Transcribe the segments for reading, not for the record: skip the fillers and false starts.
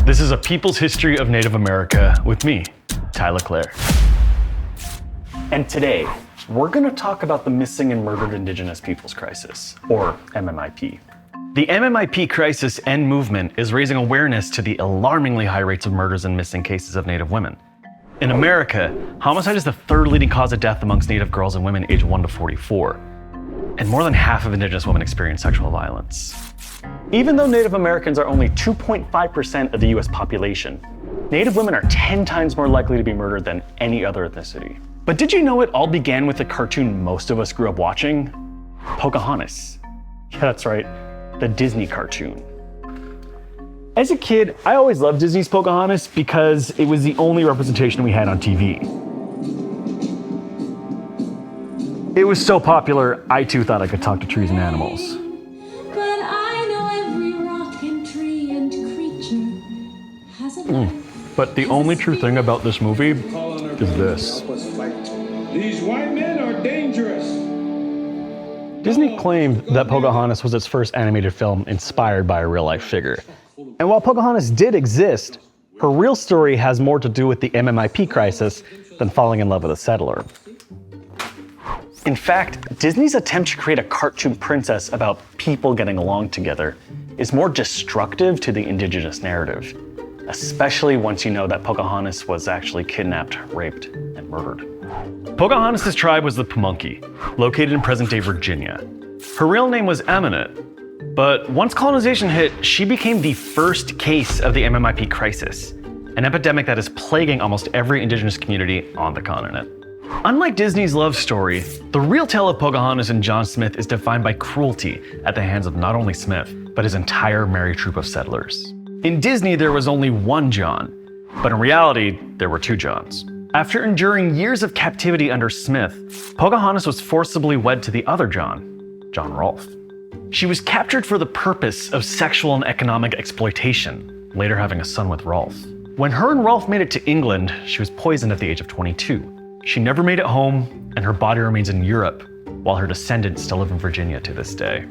This is A People's History of Native America with me, Tai Leclaire. And today, we're going to talk about the Missing and Murdered Indigenous Peoples Crisis, or MMIP. The MMIP crisis and movement is raising awareness to the alarmingly high rates of murders and missing cases of Native women. In America, homicide is the third leading cause of death amongst Native girls and women aged 1 to 44. And more than half of Indigenous women experience sexual violence. Even though Native Americans are only 2.5% of the US population, Native women are 10 times more likely to be murdered than any other ethnicity. But did you know it all began with the cartoon most of us grew up watching? Pocahontas. Yeah, that's right, the Disney cartoon. As a kid, I always loved Disney's Pocahontas because it was the only representation we had on TV. It was so popular, I too thought I could talk to trees and animals. But the only true thing about this movie is this. These white men are dangerous. Disney claimed that Pocahontas was its first animated film inspired by a real-life figure. And while Pocahontas did exist, her real story has more to do with the MMIP crisis than falling in love with a settler. In fact, Disney's attempt to create a cartoon princess about people getting along together is more destructive to the indigenous narrative, especially once you know that Pocahontas was actually kidnapped, raped, and murdered. Pocahontas' tribe was the Pamunkey, located in present-day Virginia. Her real name was Amunet, but once colonization hit, she became the first case of the MMIP crisis, an epidemic that is plaguing almost every indigenous community on the continent. Unlike Disney's love story, the real tale of Pocahontas and John Smith is defined by cruelty at the hands of not only Smith, but his entire merry troop of settlers. In Disney, there was only one John, but in reality, there were two Johns. After enduring years of captivity under Smith, Pocahontas was forcibly wed to the other John, John Rolfe. She was captured for the purpose of sexual and economic exploitation, later having a son with Rolfe. When her and Rolfe made it to England, she was poisoned at the age of 22. She never made it home, and her body remains in Europe, while her descendants still live in Virginia to this day.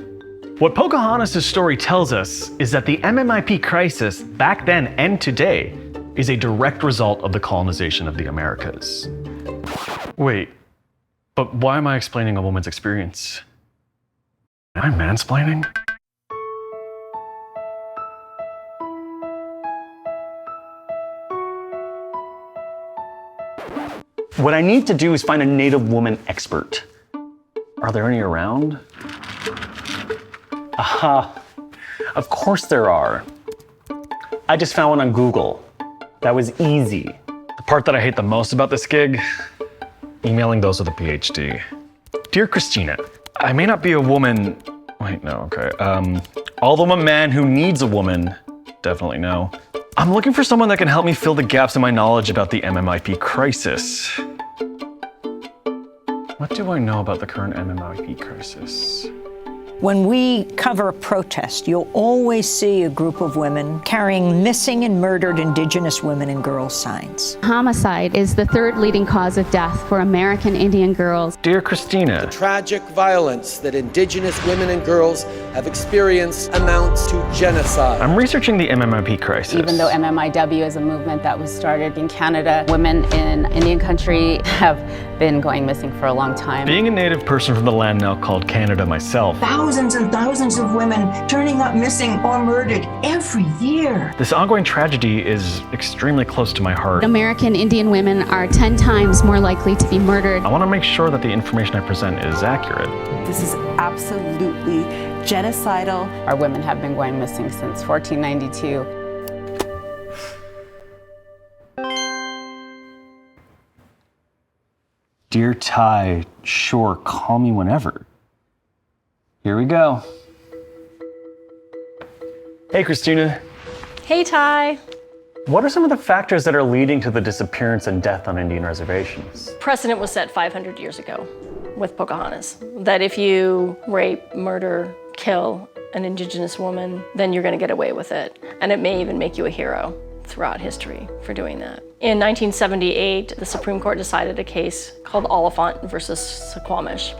What Pocahontas' story tells us is that the MMIP crisis back then and today is a direct result of the colonization of the Americas. Wait, but why am I explaining a woman's experience? Am I mansplaining? What I need to do is find a Native woman expert. Are there any around? Aha, of course there are. I just found one on Google. That was easy. The part that I hate the most about this gig, emailing those with a PhD. Dear Christina, I may not be a woman, wait, no, okay. Although I'm a man who needs a woman, definitely no. I'm looking for someone that can help me fill the gaps in my knowledge about the MMIP crisis. What do I know about the current MMIP crisis? When we cover a protest, you'll always see a group of women carrying missing and murdered Indigenous women and girls signs. Homicide is the third leading cause of death for American Indian girls. Dear Christina, the tragic violence that Indigenous women and girls have experienced amounts to genocide. I'm researching the MMIP crisis. Even though MMIW is a movement that was started in Canada, women in Indian country have been going missing for a long time. Being a Native person from the land now called Canada myself, thousands and thousands of women turning up missing or murdered every year. This ongoing tragedy is extremely close to my heart. American Indian women are 10 times more likely to be murdered. I want to make sure that the information I present is accurate. This is absolutely genocidal. Our women have been going missing since 1492. Dear Ty, sure, call me whenever. Here we go. Hey, Christina. Hey, Ty. What are some of the factors that are leading to the disappearance and death on Indian reservations? Precedent was set 500 years ago with Pocahontas, that if you rape, murder, kill an Indigenous woman, then you're going to get away with it. And it may even make you a hero throughout history for doing that. In 1978, the Supreme Court decided a case called Oliphant versus Suquamish.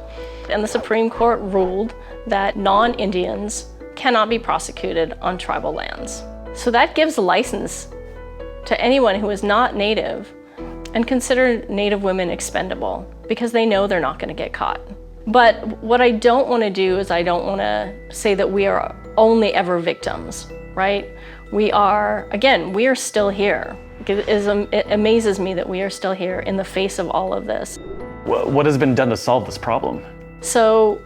And the Supreme Court ruled that non-Indians cannot be prosecuted on tribal lands. So that gives a license to anyone who is not Native and consider Native women expendable because they know they're not going to get caught. But what I don't want to do is I don't want to say that we are only ever victims, right? We are still here. It amazes me that we are still here in the face of all of this. What has been done to solve this problem? So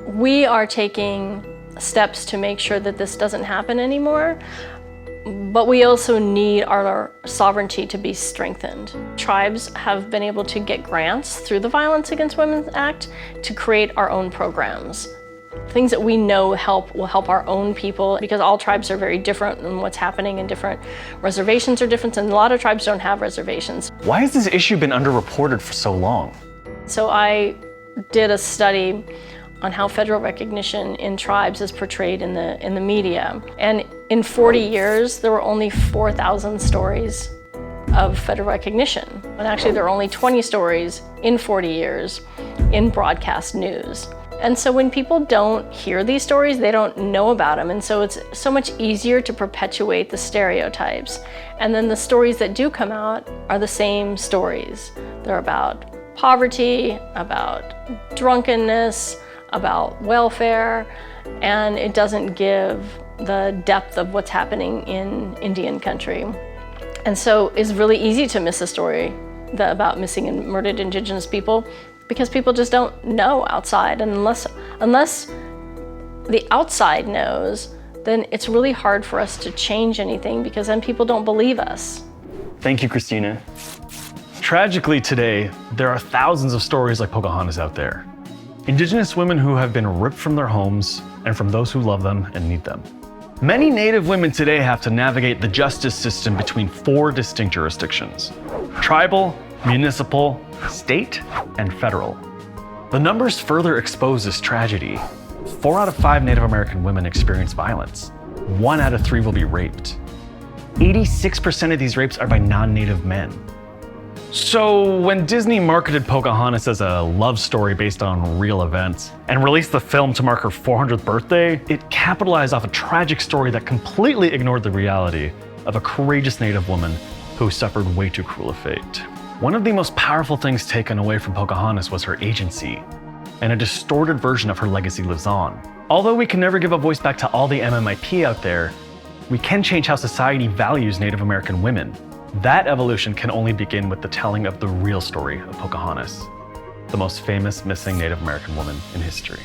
we are taking steps to make sure that this doesn't happen anymore, but we also need our sovereignty to be strengthened. Tribes have been able to get grants through the Violence Against Women Act to create our own programs. Things that we know will help our own people, because all tribes are very different and what's happening in different reservations are different, and a lot of tribes don't have reservations. Why has this issue been underreported for so long? So I did a study on how federal recognition in tribes is portrayed in the media. And in 40 years, there were only 4,000 stories of federal recognition. And actually, there are only 20 stories in 40 years in broadcast news. And so when people don't hear these stories, they don't know about them. And so it's so much easier to perpetuate the stereotypes. And then the stories that do come out are the same stories. They're about poverty, about drunkenness, about welfare, and it doesn't give the depth of what's happening in Indian country. And so it's really easy to miss a story about missing and murdered Indigenous people because people just don't know outside. And unless the outside knows, then it's really hard for us to change anything because then people don't believe us. Thank you, Christina. Tragically today, there are thousands of stories like Pocahontas out there. Indigenous women who have been ripped from their homes and from those who love them and need them. Many Native women today have to navigate the justice system between 4 distinct jurisdictions: tribal, municipal, state, and federal. The numbers further expose this tragedy. 4 out of 5 Native American women experience violence. 1 out of 3 will be raped. 86% of these rapes are by non-Native men. So when Disney marketed Pocahontas as a love story based on real events and released the film to mark her 400th birthday, it capitalized off a tragic story that completely ignored the reality of a courageous Native woman who suffered way too cruel a fate. One of the most powerful things taken away from Pocahontas was her agency, and a distorted version of her legacy lives on. Although we can never give a voice back to all the MMIP out there, we can change how society values Native American women. That evolution can only begin with the telling of the real story of Pocahontas, the most famous missing Native American woman in history.